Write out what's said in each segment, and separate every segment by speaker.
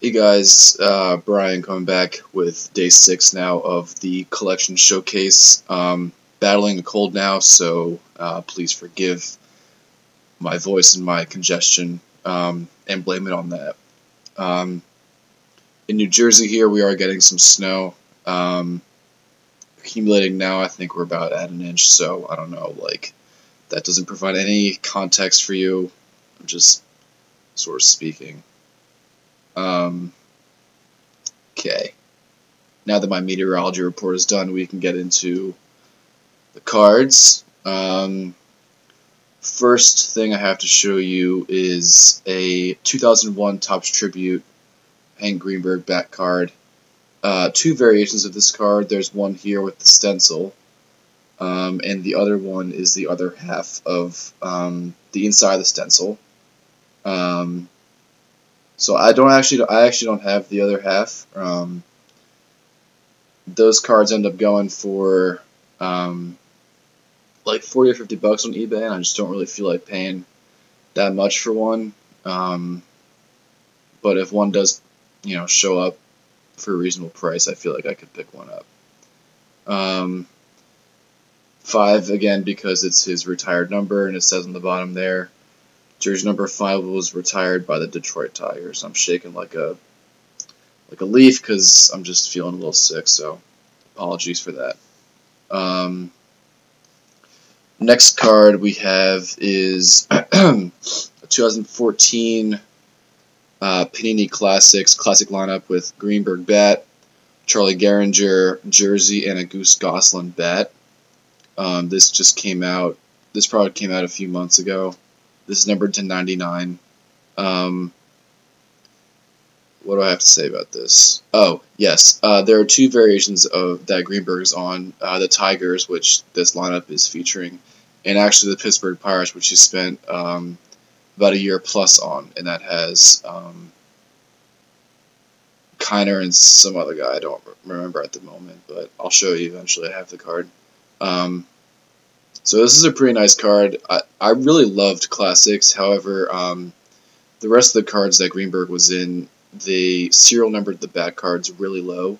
Speaker 1: Hey guys, Brian coming back with day 6 now of the collection showcase. Battling a cold now, so please forgive my voice and my congestion and blame it on that. Um, in New Jersey here, we are getting some snow. Accumulating now, I think we're about at an inch, so I don't know, that doesn't provide any context for you. I'm just sort of speaking. Okay. Now that my meteorology report is done, we can get into the cards. First thing I have to show you is a 2001 Topps Tribute Hank Greenberg back card. Two variations of this card. There's one here with the stencil, and the other one is the other half of the inside of the stencil. So I actually don't have the other half. Those cards end up going for like 40 or 50 bucks on eBay, and I just don't really feel like paying that much for one. But if one does, show up for a reasonable price, I feel like I could pick one up. 5 again because it's his retired number, and it says on the bottom there, jersey number 5 was retired by the Detroit Tigers. I'm shaking like a leaf because I'm just feeling a little sick, so apologies for that. Next card we have is a 2014 Panini Classics classic lineup with Greenberg bat, Charlie Gehringer jersey, and a Goose Goslin bat. This just came out. This product came out a few months ago. This is numbered to 99. What do I have to say about this? Oh, yes. There are two variations of that Greenberg's on. The Tigers, which this lineup is featuring, and actually the Pittsburgh Pirates, which he spent about a year plus on, and that has Kiner and some other guy I don't remember at the moment, but I'll show you eventually. I have the card. So this is a pretty nice card. I really loved Classics. However, the rest of the cards that Greenberg was in, they serial numbered the bat cards really low.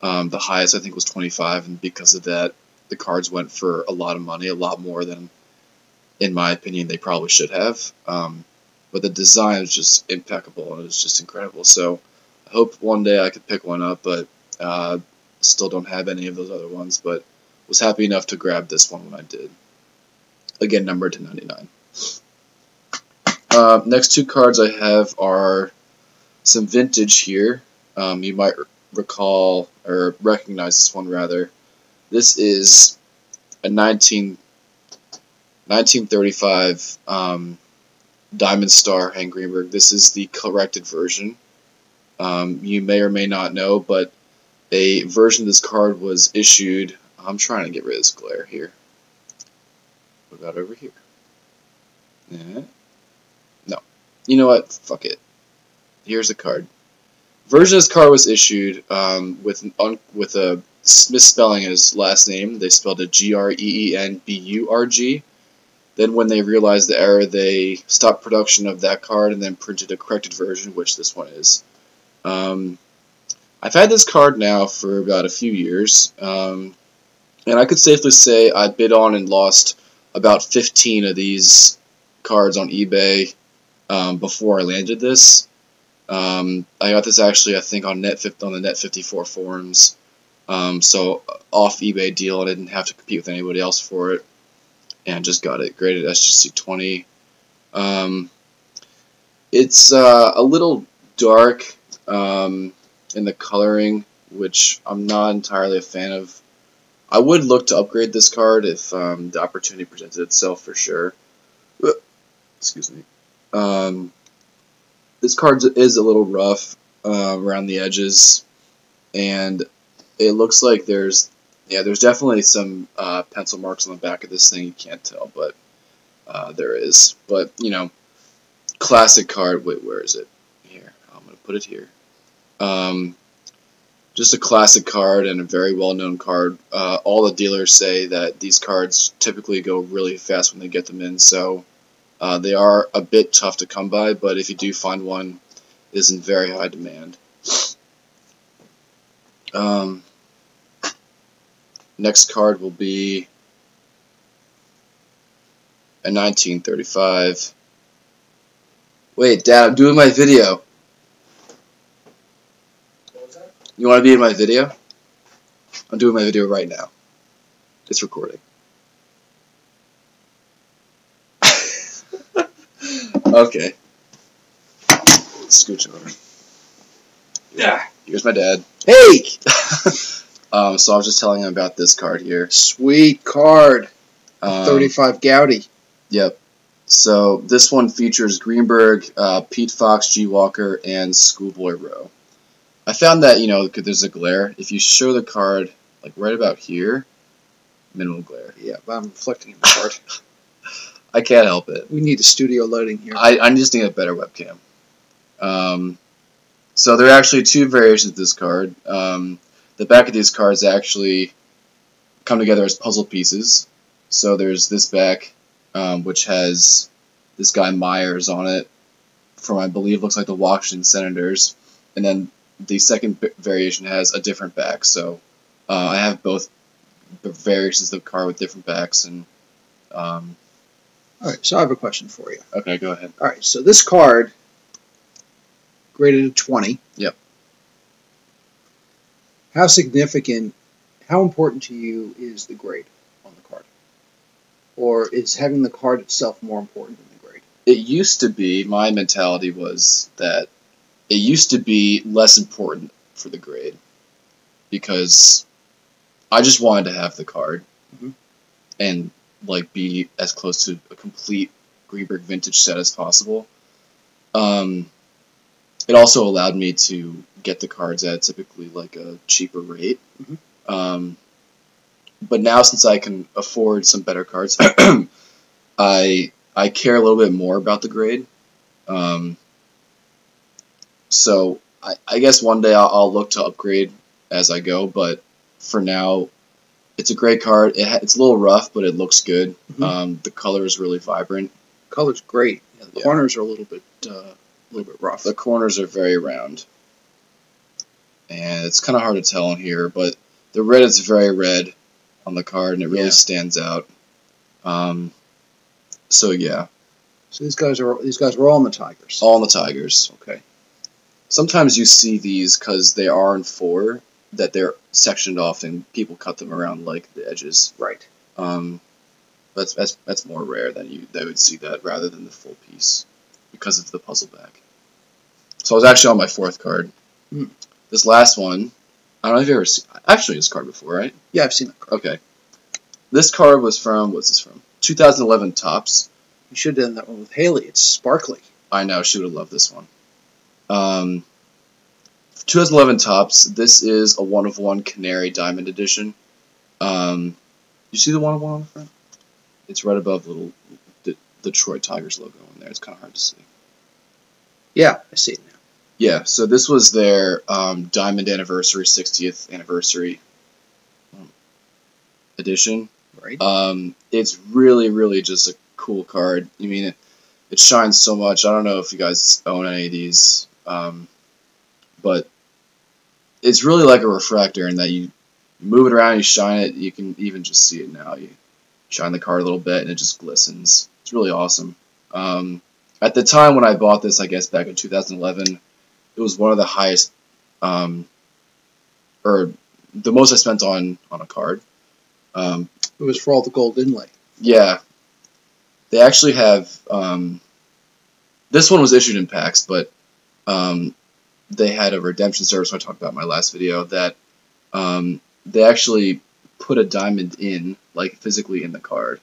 Speaker 1: The highest I think was 25, and because of that, the cards went for a lot of money, a lot more than, in my opinion, they probably should have. But the design is just impeccable, and it's just incredible. So I hope one day I could pick one up, but still don't have any of those other ones, but was happy enough to grab this one when I did. Again, numbered to 99. Next two cards I have are some vintage here. You might recall, or recognize this one rather. This is a 1935 Diamond Star Hank Greenberg. This is the corrected version. You may or may not know, but a version of this card was issued. I'm trying to get rid of this glare here. What about over here? Yeah. No. You know what? Fuck it. Here's the card. Version of this card was issued with a misspelling in his last name. They spelled it Greenburg. Then when they realized the error, they stopped production of that card and then printed a corrected version, which this one is. I've had this card now for about a few years, and I could safely say I bid on and lost about 15 of these cards on eBay before I landed this. I got this actually, I think, on the Net54 forums, so off eBay deal. I didn't have to compete with anybody else for it, and just got it graded SGC 20. It's a little dark in the coloring, which I'm not entirely a fan of. I would look to upgrade this card if the opportunity presented itself, for sure. Excuse me. This card is a little rough around the edges, and it looks like there's definitely some pencil marks on the back of this thing. You can't tell, but there is. But, classic card. Wait, where is it? Here. I'm going to put it here. Just a classic card and a very well-known card. All the dealers say that these cards typically go really fast when they get them in, so they are a bit tough to come by, but if you do find one, is in very high demand. Next card will be a 1935. Wait, Dad, I'm doing my video.
Speaker 2: What was that?
Speaker 1: You want to be in my video? I'm doing my video right now. It's recording. Okay. Scooch over.
Speaker 2: Yeah.
Speaker 1: Here's my dad.
Speaker 2: Hey!
Speaker 1: So I was just telling him about this card here.
Speaker 2: Sweet card. 35 Gaudy.
Speaker 1: Yep. So this one features Greenberg, Pete Fox, G. Walker, and Schoolboy Rowe. I found that, you know, there's a glare. If you show the card, like right about here, minimal glare.
Speaker 2: Yeah, but I'm reflecting in the card.
Speaker 1: I can't help it.
Speaker 2: We need a studio lighting here.
Speaker 1: I just need a better webcam. So there are actually two variations of this card. The back of these cards actually come together as puzzle pieces. So there's this back, which has this guy Myers on it from, I believe, looks like the Washington Senators. And then the second variation has a different back. So I have both variations of the card with different backs. And
Speaker 2: All right, so I have a question for you.
Speaker 1: okay, go ahead.
Speaker 2: All right, so this card, graded at 20.
Speaker 1: Yep.
Speaker 2: How significant, how important to you is the grade on the card? Or is having the card itself more important than the grade?
Speaker 1: It used to be, my mentality was that it used to be less important for the grade because I just wanted to have the card and like be as close to a complete Greenberg vintage set as possible. It also allowed me to get the cards at typically like a cheaper rate. But now since I can afford some better cards, I care a little bit more about the grade. So I guess one day I'll look to upgrade as I go, but for now, it's a great card. It's a little rough, but it looks good. The color is really vibrant.
Speaker 2: Color's great. Yeah, the corners are a little bit rough.
Speaker 1: The corners are very round, and it's kind of hard to tell in here, but the red is very red on the card, and it really stands out. So yeah.
Speaker 2: So these guys are all in the Tigers.
Speaker 1: All in the Tigers.
Speaker 2: Okay.
Speaker 1: Sometimes you see these because they are in 4 that they're sectioned off and people cut them around like the edges.
Speaker 2: Right.
Speaker 1: That's more rare than they would see that rather than the full piece because of the puzzle back. So I was actually on my 4th card. This last one, I don't know if you've ever seen. I've shown you this card before, right?
Speaker 2: Yeah, I've seen that card.
Speaker 1: Okay. This card was from, what's this from? 2011 Topps.
Speaker 2: You should have done that one with Haley. It's sparkly.
Speaker 1: I know, she would have loved this one. 2011 Topps. This is a 1/1 Canary Diamond Edition. You see the 1/1 on the front? It's right above the Detroit Tigers logo in there. It's kind of hard to see.
Speaker 2: Yeah, I see it now.
Speaker 1: Yeah, so this was their Diamond Anniversary, 60th Anniversary edition.
Speaker 2: Right.
Speaker 1: It's really, really just a cool card. I mean, it shines so much. I don't know if you guys own any of these, but it's really like a refractor in that you move it around, you shine it, you can even just see it now. You shine the card a little bit, and it just glistens. It's really awesome. At the time when I bought this, I guess back in 2011, it was one of the highest, or the most I spent on a card.
Speaker 2: It was for all the gold inlay.
Speaker 1: Yeah. They actually have, this one was issued in packs, but they had a redemption service I talked about in my last video that they actually put a diamond in, like physically in the card.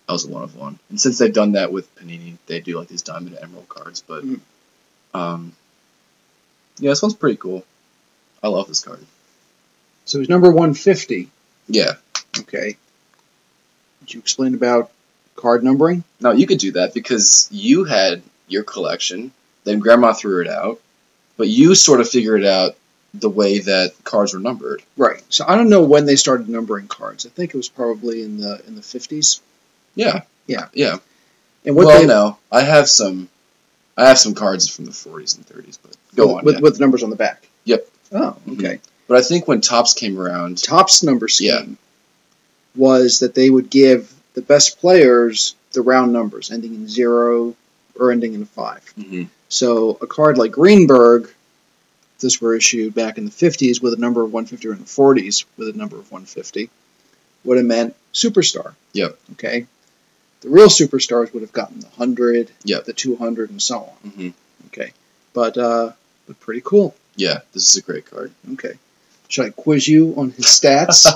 Speaker 1: That was a 1/1. And since they've done that with Panini, they do like these diamond emerald cards. But yeah, this one's pretty cool. I love this card.
Speaker 2: So it's number 150.
Speaker 1: Yeah.
Speaker 2: Okay. Did you explain about card numbering?
Speaker 1: No, you could do that because you had your collection, then Grandma threw it out, but you sort of figured out the way that cards were numbered.
Speaker 2: Right. So I don't know when they started numbering cards. I think it was probably in the 50s.
Speaker 1: Yeah.
Speaker 2: Yeah.
Speaker 1: Yeah.
Speaker 2: And what
Speaker 1: well, no, I have some I have some cards from the 40s and 30s, but go on.
Speaker 2: With the numbers on the back.
Speaker 1: Yep.
Speaker 2: Oh, okay.
Speaker 1: But I think when Topps came around,
Speaker 2: Topps number scheme was that they would give the best players the round numbers, ending in 0 or ending in 5.
Speaker 1: Mm-hmm.
Speaker 2: So a card like Greenberg, if this were issued back in the 50s with a number of 150 or in the 40s with a number of 150, would have meant superstar.
Speaker 1: Yep.
Speaker 2: Okay. The real superstars would have gotten the 100,
Speaker 1: yep.
Speaker 2: the 200, and so on.
Speaker 1: Mm-hmm.
Speaker 2: Okay. But pretty cool.
Speaker 1: Yeah, this is a great card.
Speaker 2: Okay. Should I quiz you on his stats?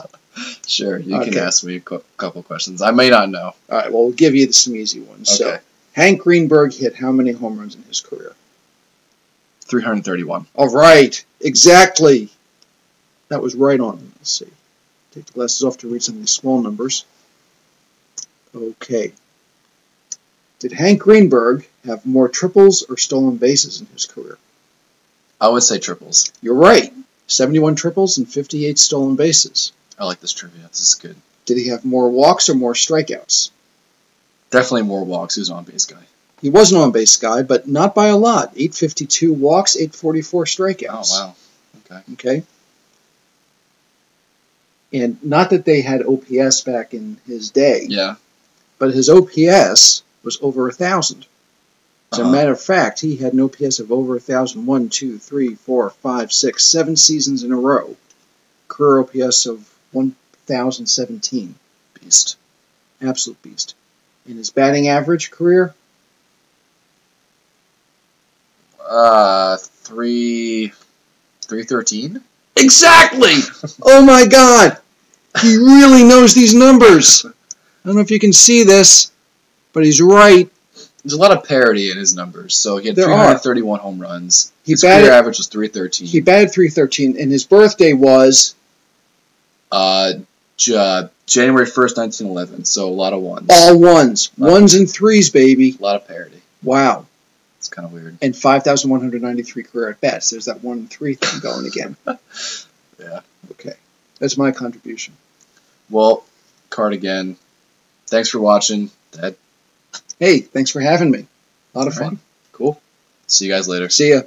Speaker 1: Sure, you can ask me a couple questions. I may not know.
Speaker 2: All right, well, we'll give you some easy ones.
Speaker 1: Okay.
Speaker 2: So, Hank Greenberg hit how many home runs in his career?
Speaker 1: 331.
Speaker 2: All right, exactly. That was right on. Let's see. Take the glasses off to read some of these small numbers. Okay. Did Hank Greenberg have more triples or stolen bases in his career?
Speaker 1: I would say triples.
Speaker 2: You're right. 71 triples and 58 stolen bases.
Speaker 1: I like this trivia. This is good.
Speaker 2: Did he have more walks or more strikeouts?
Speaker 1: Definitely more walks. He was an on-base guy.
Speaker 2: He was an on-base guy, but not by a lot. 852 walks, 844 strikeouts.
Speaker 1: Oh, wow.
Speaker 2: Okay. And not that they had OPS back in his day.
Speaker 1: Yeah.
Speaker 2: But his OPS was over 1,000. As a matter of fact, he had an OPS of over 1,000 1, 2, 3, 4, 5, 6, 7 seasons in a row. Career OPS of 1,017.
Speaker 1: Beast.
Speaker 2: Absolute beast. And his batting average career?
Speaker 1: 313?
Speaker 2: Exactly! Oh my God! He really knows these numbers. I don't know if you can see this, but he's right.
Speaker 1: There's a lot of parity in his numbers. So he had 331 home runs. His career average was 313.
Speaker 2: He batted 313, and his birthday was
Speaker 1: January 1st, 1911. So a lot of ones.
Speaker 2: All ones. Ones and threes, baby.
Speaker 1: A lot of parity.
Speaker 2: Wow.
Speaker 1: It's kind of weird.
Speaker 2: And 5,193 career at bats. There's that 1 and 3 thing going again.
Speaker 1: Yeah.
Speaker 2: Okay. That's my contribution.
Speaker 1: Well, card again. Thanks for watching, Dad.
Speaker 2: Hey, thanks for having me. A lot of fun.
Speaker 1: Right. Cool. See you guys later.
Speaker 2: See ya.